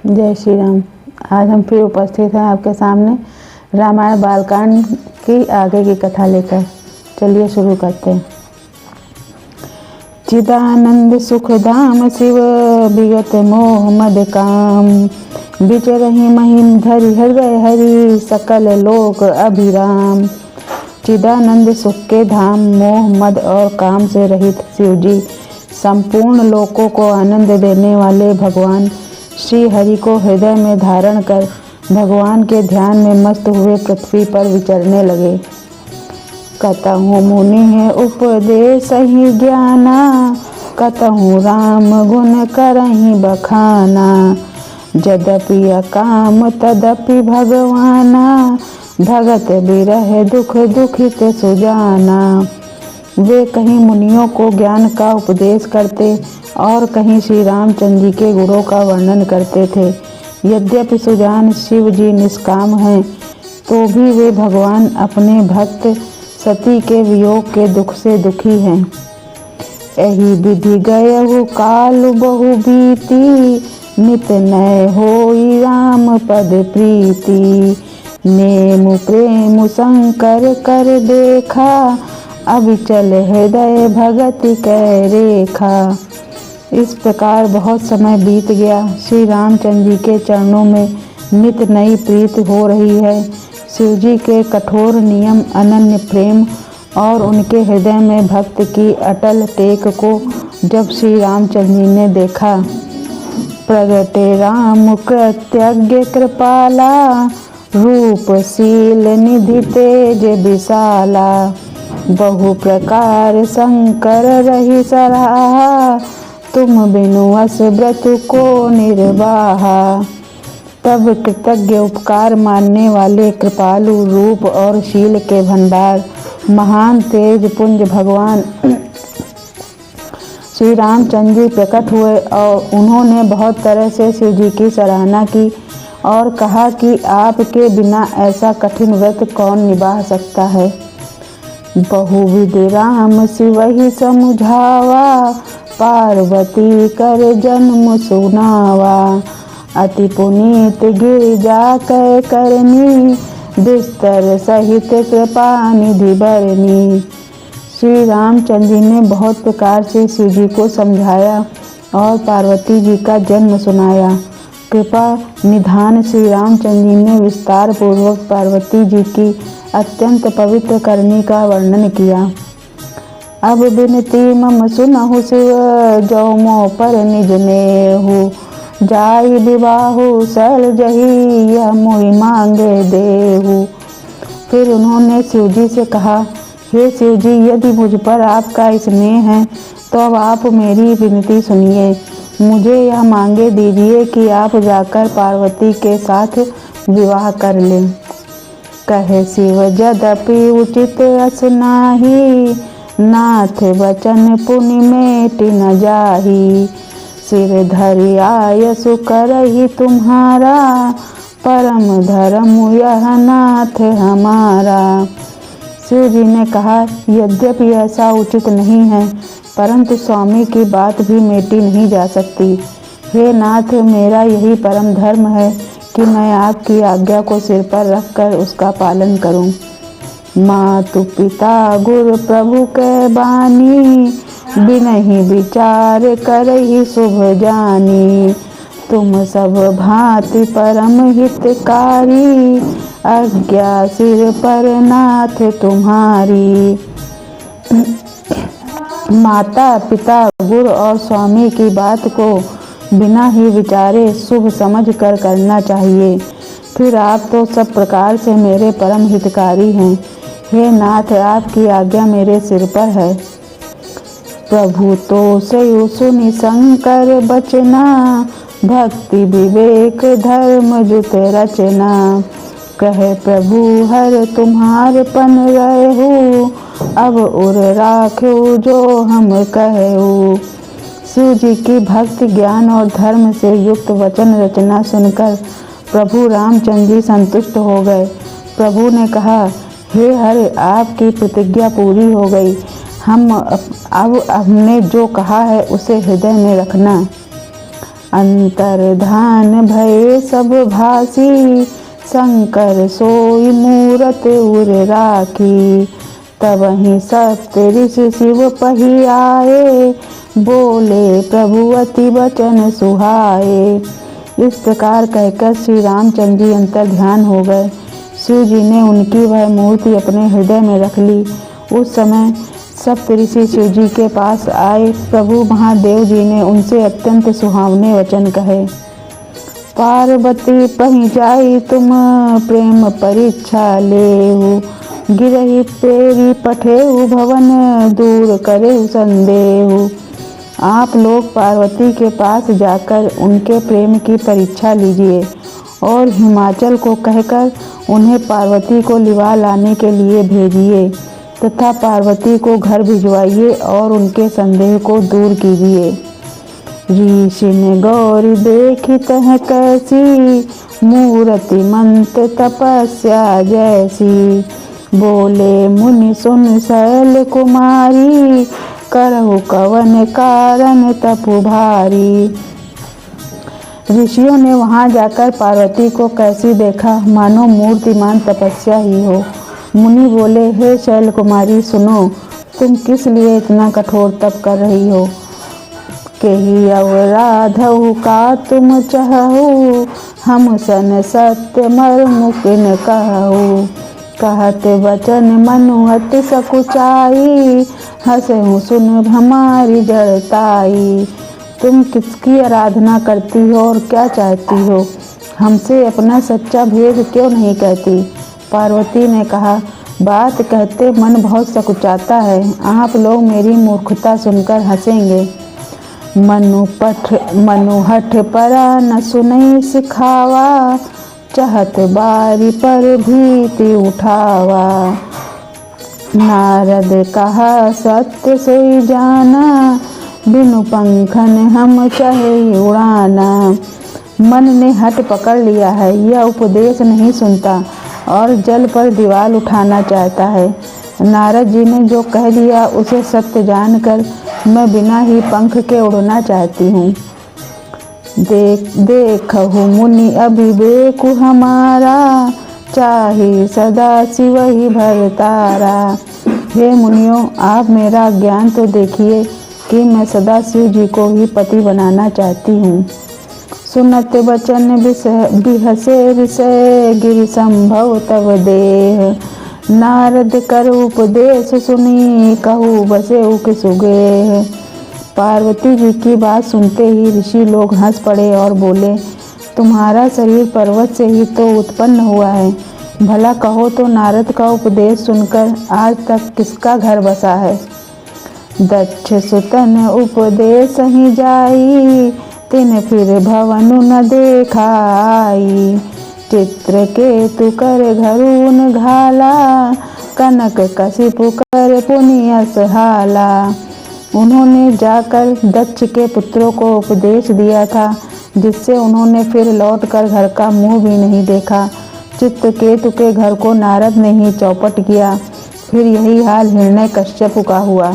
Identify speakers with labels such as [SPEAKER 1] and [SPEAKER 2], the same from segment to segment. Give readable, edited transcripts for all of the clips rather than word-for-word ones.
[SPEAKER 1] जय श्री राम। आज हम फिर उपस्थित हैं आपके सामने रामायण बालकांड की आगे की कथा लेकर। चलिए शुरू करते हैं। चिदानंद सुख धाम शिव विगत मोह मद काम, विचरहि महिम धरि हृदय हरि सकल लोक अभिराम। चिदानंद सुख के धाम मोह मद और काम से रहित शिव जी संपूर्ण लोकों को आनंद देने वाले भगवान श्री हरि को हृदय में धारण कर भगवान के ध्यान में मस्त हुए पृथ्वी पर विचरने लगे। कतहु मुनि है उपदेश ही ज्ञाना, कतहु राम गुण करहि बखाना। यद्यपि अकाम तदपि भगवाना, भगत बिरह दुख दुखित सुजाना। वे कहीं मुनियों को ज्ञान का उपदेश करते और कहीं श्री रामचंद्र जी के गुणों का वर्णन करते थे। यद्यपि सुजान शिव जी निष्काम हैं, तो भी वे भगवान अपने भक्त सती के वियोग के दुख से दुखी हैं। एहि विधि गयहु काल बहु बीती, नित नय होई राम पद प्रीति। नेम प्रेम शंकर कर देखा, अविचल हृदय भगति कै रेखा। इस प्रकार बहुत समय बीत गया। श्री रामचंद्र जी के चरणों में नित नई प्रीति हो रही है। शिव जी के कठोर नियम, अनन्य प्रेम और उनके हृदय में भक्त की अटल टेक को जब श्री रामचंद्र जी ने देखा, प्रगटे राम कृतज्ञ कृपाला, रूपशील निधि तेज विशाला। बहु प्रकार शंकर रही सराहा, तुम बिनु अस व्रत को निर्वाहा। तब कृतज्ञ उपकार मानने वाले कृपालु रूप और शील के भंडार महान तेज पुंज भगवान श्री रामचंद्र जी प्रकट हुए और उन्होंने बहुत तरह से शिव जी की सराहना की और कहा कि आपके बिना ऐसा कठिन व्रत कौन निभा सकता है। बहुविध राम शिवहि समुझावा, पार्वती कर जन्म सुनावा। अति पुनीत गिरिजा कै करनी, बिस्तर सहित कृपा निधि बरनी। श्री रामचंद्र जी ने बहुत प्रकार से शिव जी को समझाया और पार्वती जी का जन्म सुनाया। कृपा निधान श्री रामचंद्र जी ने विस्तार पूर्वक पार्वती जी की अत्यंत पवित्र करनी का वर्णन किया। अब बिनती मम सुनहु शिव, जो मोह पर निज नेहु। जाई विवाहु सल जही, यह मोहि मांगे देहु। फिर उन्होंने शिव जी से कहा, हे शिव जी, यदि मुझ पर आपका स्नेह है तो अब आप मेरी विनती सुनिए। मुझे यह मांगे दीजिए कि आप जाकर पार्वती के साथ विवाह कर लें। कहे शिव, यद्यपि उचित अस नाही, नाथ वचन पुनि मेटि न जाही। सिर धरि आयसु करहि तुम्हारा, परम धर्म यह नाथ हमारा। शिव जी ने कहा, यद्यपि ऐसा उचित नहीं है, परंतु स्वामी की बात भी मेटी नहीं जा सकती। हे नाथ, मेरा यही परम धर्म है कि मैं आपकी आज्ञा को सिर पर रखकर उसका पालन करूं। मातु पिता गुरु प्रभु के बानी, बिनहि विचार करहि शुभ जानी। तुम सब भांति परम हितकारी, आज्ञा सिर पर नाथ तुम्हारी। माता पिता गुरु और स्वामी की बात को बिना ही विचारे शुभ समझ कर करना चाहिए। फिर आप तो सब प्रकार से मेरे परम हितकारी हैं। हे नाथ, आपकी आज्ञा मेरे सिर पर है। प्रभु तो सयु सुनि शंकर बचना, भक्ति विवेक धर्म जुत रचना। कहे प्रभु हर तुम्हार पन रहु, अब उर राखु जो हम कहु। शिव जी की भक्ति ज्ञान और धर्म से युक्त वचन रचना सुनकर प्रभु रामचंद्र जी संतुष्ट हो गए। प्रभु ने कहा, हे हरि, आपकी प्रतिज्ञा पूरी हो गई। अब हमने जो कहा है उसे हृदय में रखना। अंतर्धान भये सब भासी, शंकर सोई मूरत उर राखी। तबहि सप्त ऋषि शिव पही आए, बोले प्रभु अति वचन सुहाए। इस प्रकार कहकर श्री रामचंद्र जी अंतर ध्यान हो गए। शिव जी ने उनकी वह मूर्ति अपने हृदय में रख ली। उस समय सप्त ऋषि शिव जी के पास आए। प्रभु महादेव जी ने उनसे अत्यंत सुहावने वचन कहे। पार्वती पही जाई तुम प्रेम परीक्षा लेहु, गिरहि पेरी पठेहु भवन दूर करेहु संदेहु। आप लोग पार्वती के पास जाकर उनके प्रेम की परीक्षा लीजिए और हिमाचल को कहकर उन्हें पार्वती को लिवा लाने के लिए भेजिए तथा पार्वती को घर भिजवाइए और उनके संदेह को दूर कीजिए। ऋषि ने गौरी देखी तह कैसी, मूर्ति मंत तपस्या जैसी। बोले मुनि सुन शैल कुमारी, करहु कवन कारण तपु भारी। ऋषियों ने वहां जाकर पार्वती को कैसी देखा, मानो मूर्तिमान तपस्या ही हो। मुनि बोले, हे शैल कुमारी सुनो, तुम किस लिए इतना कठोर तप कर रही हो। केहि अवराधहु का तुम चहु, हम सन सत्य मर्म किन कहु। कहत वचन मनु अति सकुचाई, हंसहु सुन हमारी जड़ताई। तुम किसकी आराधना करती हो और क्या चाहती हो, हमसे अपना सच्चा भेद क्यों नहीं कहती। पार्वती ने कहा, बात कहते मन बहुत सकुचाता है, आप लोग मेरी मूर्खता सुनकर हंसेंगे। मनु हठ परा न सुनई सिखावा, चाहत बारी पर भीति उठावा। नारद कहा सत्य सोई जाना, बिनु पंखन हम चाहे उड़ाना। मन ने हट पकड़ लिया है, यह उपदेश नहीं सुनता और जल पर दीवार उठाना चाहता है। नारद जी ने जो कह दिया उसे सत्य जानकर मैं बिना ही पंख के उड़ना चाहती हूँ। देखहु मुनि अभिवेकु हमारा, चाहे सदा शिव ही भरतारा। हे मुनियों, आप मेरा ज्ञान तो देखिए कि मैं सदा शिव जी को ही पति बनाना चाहती हूँ। सुनत वचन बिहसे विषय, गिरि संभव तव देह। नारद कर उपदेश सुनी, कहू बसे उक सुगेह। पार्वती जी की बात सुनते ही ऋषि लोग हंस पड़े और बोले, तुम्हारा शरीर पर्वत से ही तो उत्पन्न हुआ है, भला कहो तो नारद का उपदेश सुनकर आज तक किसका घर बसा है। दक्ष सुतन उपदेश ही जाई, तिन फिर भवनु न देखाई। चित्र के तु कर घरून घाला, कनक कशिपु कर पुनियस हाला। उन्होंने जाकर दक्ष के पुत्रों को उपदेश दिया था, जिससे उन्होंने फिर लौटकर घर का मुंह भी नहीं देखा। चित्रकेतु के घर को नारद ने ही चौपट किया। फिर यही हाल हिरण्यकश्यप का हुआ।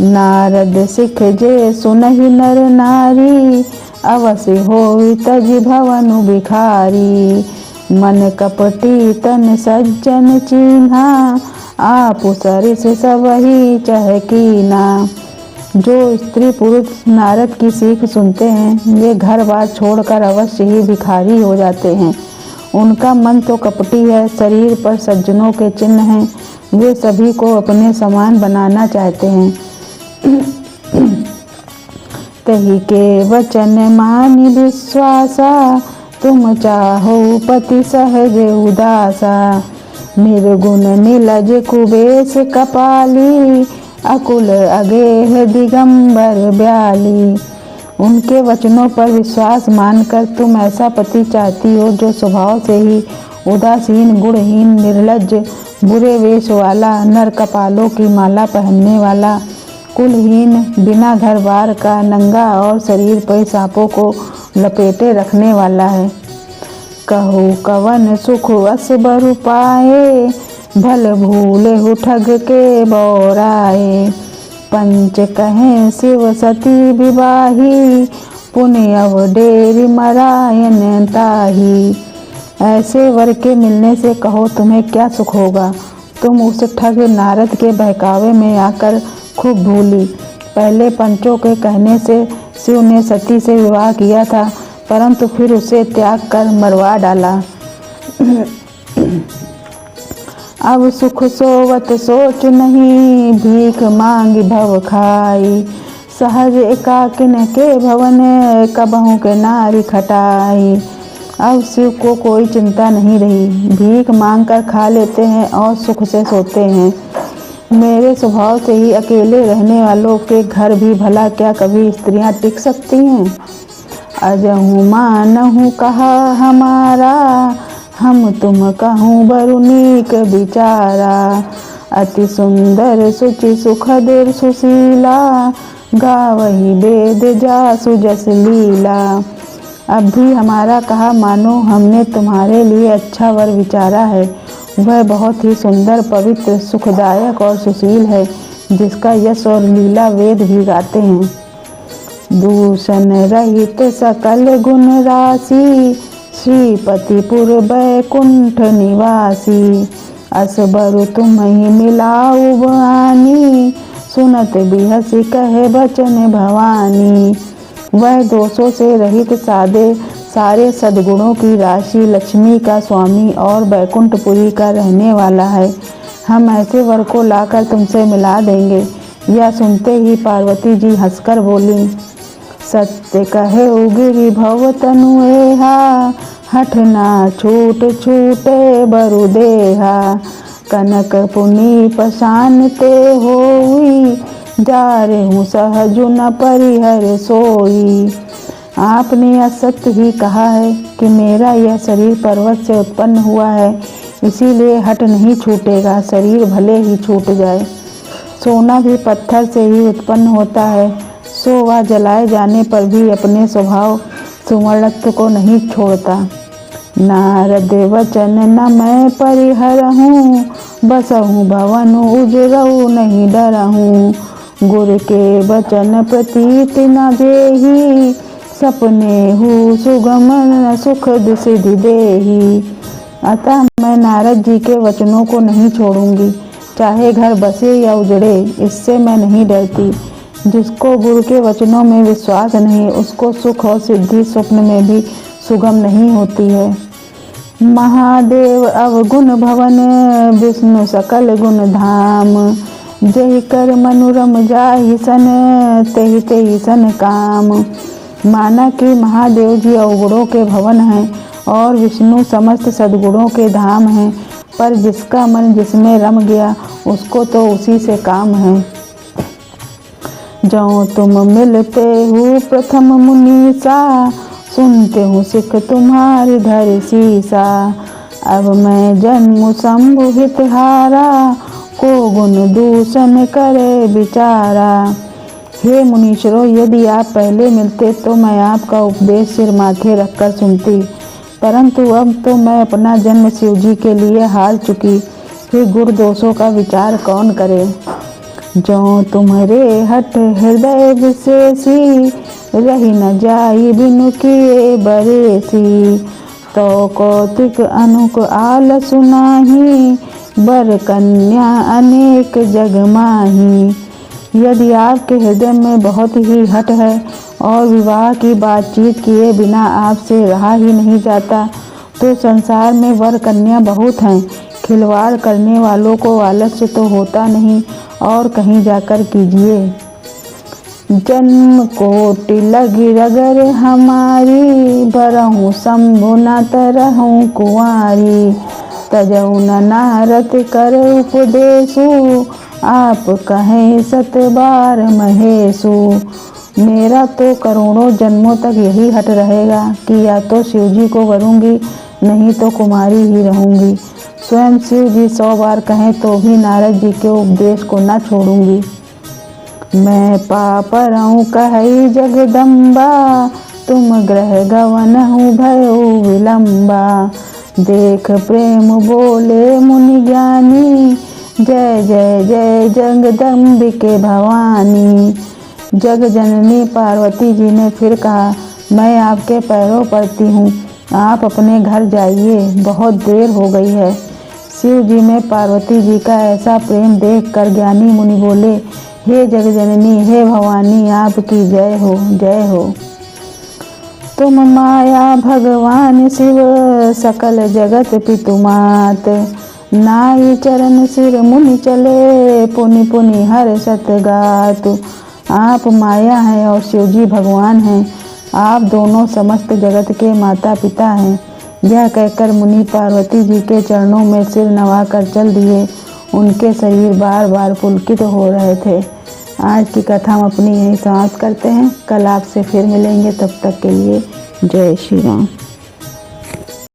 [SPEAKER 1] नारद सिख जे सुनहि नर नारी, अवश्य होई तज भवनु भिखारी। मन कपटी तन सज्जन चीन्हा, आपु सरिस सबहि चहकीना। जो स्त्री पुरुष नारद की सीख सुनते हैं वे घर बार छोड़कर अवश्य ही भिखारी हो जाते हैं। उनका मन तो कपटी है, शरीर पर सज्जनों के चिन्ह हैं, वे सभी को अपने समान बनाना चाहते हैं। तही के वचन मानि विश्वासा, तुम चाहो पति सहज उदासा। निर्गुण नीलज कुबेश कपाली, अकुल अगेह दिगंबर ब्याली। उनके वचनों पर विश्वास मानकर तुम ऐसा पति चाहती हो जो स्वभाव से ही उदासीन, गुणहीन, निर्लज्ज, बुरे वेश वाला, नर कपालों की माला पहनने वाला, कुलहीन, बिना घर बार का, नंगा और शरीर पर सांपों को लपेटे रखने वाला है। कहू कवन सुख अस बरु पाए, भल भूले ठग के बौराए। पंच कहें शिव सती विवाही, पुण्यव डेरी मरायन ताही। ऐसे वर के मिलने से कहो तुम्हें क्या सुख होगा। तुम उस ठग नारद के बहकावे में आकर खूब भूली। पहले पंचों के कहने से शिव ने सती से विवाह किया था, परंतु फिर उसे त्याग कर मरवा डाला। अब सुख सोवत सोच नहीं, भीख मांगी भव खाई। सहज एकाकिन के भवन, कबहू के नारी खटाई। अब शिव को कोई चिंता नहीं रही, भीख मांग कर खा लेते हैं और सुख से सोते हैं। मेरे स्वभाव से ही अकेले रहने वालों के घर भी भला क्या कभी स्त्रियां टिक सकती हैं। अजहू मानहू कहा हमारा, हम तुम कहूँ बरुनीक बिचारा। अति सुंदर सुचि सुखद सुशीला, गावही वेद जासु जस लीला। अब भी हमारा कहा मानो, हमने तुम्हारे लिए अच्छा वर विचारा है। वह बहुत ही सुंदर, पवित्र, सुखदायक और सुशील है, जिसका यश और लीला वेद भी गाते हैं। दूषण रहित सकल गुण राशि, श्रीपतिपुर बैकुंठ निवासी। असबरु तुम ही मिलाऊ बानी, सुनत बिहसी कहे बचन भवानी। वह दोषों से रहित सारे सद्गुणों की राशि, लक्ष्मी का स्वामी और बैकुंठपुरी का रहने वाला है। हम ऐसे वर को लाकर तुमसे मिला देंगे। यह सुनते ही पार्वती जी हंसकर बोली, सत्य कहे उगिरी भव तनु एहा, हठ ना छूट छूटे बरु देहा। कनक पुनि पशानते होई, जा रे हूँ सहजु न परिहर सोई। आपने असत्य ही कहा है कि मेरा यह शरीर पर्वत से उत्पन्न हुआ है, इसीलिए हट नहीं छूटेगा, शरीर भले ही छूट जाए। सोना भी पत्थर से ही उत्पन्न होता है, सो वह जलाए जाने पर भी अपने स्वभाव सुवर्णत्व को नहीं छोड़ता। नारद वचन न मैं परिहरहूँ, बसहूँ भवन उजरऊ नहीं डरहूँ। गुर के वचन प्रतीत न जेहि, सपने हूँ सुगम सुख सिद्धि देहि। अतः मैं नारद जी के वचनों को नहीं छोड़ूंगी, चाहे घर बसे या उजड़े, इससे मैं नहीं डरती। जिसको गुरु के वचनों में विश्वास नहीं, उसको सुख और सिद्धि स्वप्न में भी सुगम नहीं होती है। महादेव अवगुण भवन, विष्णु सकल गुण धाम। जहि कर मनुरम जाहि सन, तेहि तेहि सन काम। माना कि महादेव जी अवगुणों के भवन हैं और विष्णु समस्त सद्गुणों के धाम हैं, पर जिसका मन जिसमें रम गया उसको तो उसी से काम है। जो तुम मिलते हो प्रथम मुनीसा, सुनते हूँ सिख तुम्हारी धर सीसा। अब मैं जन्म शंभु हित हारा, को गुण दूषण करे बिचारा। हे मुनीश्वरों, यदि आप पहले मिलते तो मैं आपका उपदेश सिर माथे रखकर सुनती, परंतु अब तो मैं अपना जन्म शिव जी के लिए हार चुकी, फिर गुण दोषों का विचार कौन करे। जो तुम्हारे हट हृदय विशेषी, रही न जाई बिनु किए बरेसी। तो कौतिक अनुक आल सुनाही, बर कन्या अनेक जग माही। यदि आपके हृदय में बहुत ही हट है और विवाह की बातचीत किए बिना आपसे रहा ही नहीं जाता, तो संसार में वर कन्या बहुत हैं। खिलवाड़ करने वालों को आलस्य तो होता नहीं, और कहीं जाकर कीजिए। जन्म कोटि लगी रगर हमारी, बरहूँ शंभु न तरहूँ कुंवारी। तजऊ न नारद कर उपदेशु, आप कहें सत बार महेशु। मेरा तो करोड़ों जन्मों तक यही हट रहेगा कि या तो शिव जी को वरूंगी, नहीं तो कुमारी ही रहूंगी। स्वयं शिव जी 100 बार कहें तो भी नारद जी के उपदेश को न छोड़ूंगी। मैं पापरहूँ कहई जगदम्बा, तुम ग्रह गवन हूँ भयो विलम्बा। देख प्रेम बोले मुनि ज्ञानी, जय जय जय जगदम्बिके भवानी। जग जननी पार्वती जी ने फिर कहा, मैं आपके पैरों पड़ती हूँ, आप अपने घर जाइए, बहुत देर हो गई है। शिव जी में पार्वती जी का ऐसा प्रेम देखकर ज्ञानी मुनि बोले, हे जगजननी, हे भवानी, आपकी जय हो, जय हो। तुम माया भगवान शिव, सकल जगत पितु मात, नाई चरण सिर मुनि चले, पुनि पुनि हर सत गात। आप माया हैं और शिव जी भगवान हैं, आप दोनों समस्त जगत के माता पिता हैं। यह कहकर मुनि पार्वती जी के चरणों में सिर नवाकर चल दिए। उनके शरीर बार बार पुलकित हो रहे थे। आज की कथा हम अपनी यहीं समाप्त करते हैं। कल आपसे फिर मिलेंगे, तब तक के लिए जय श्री राम।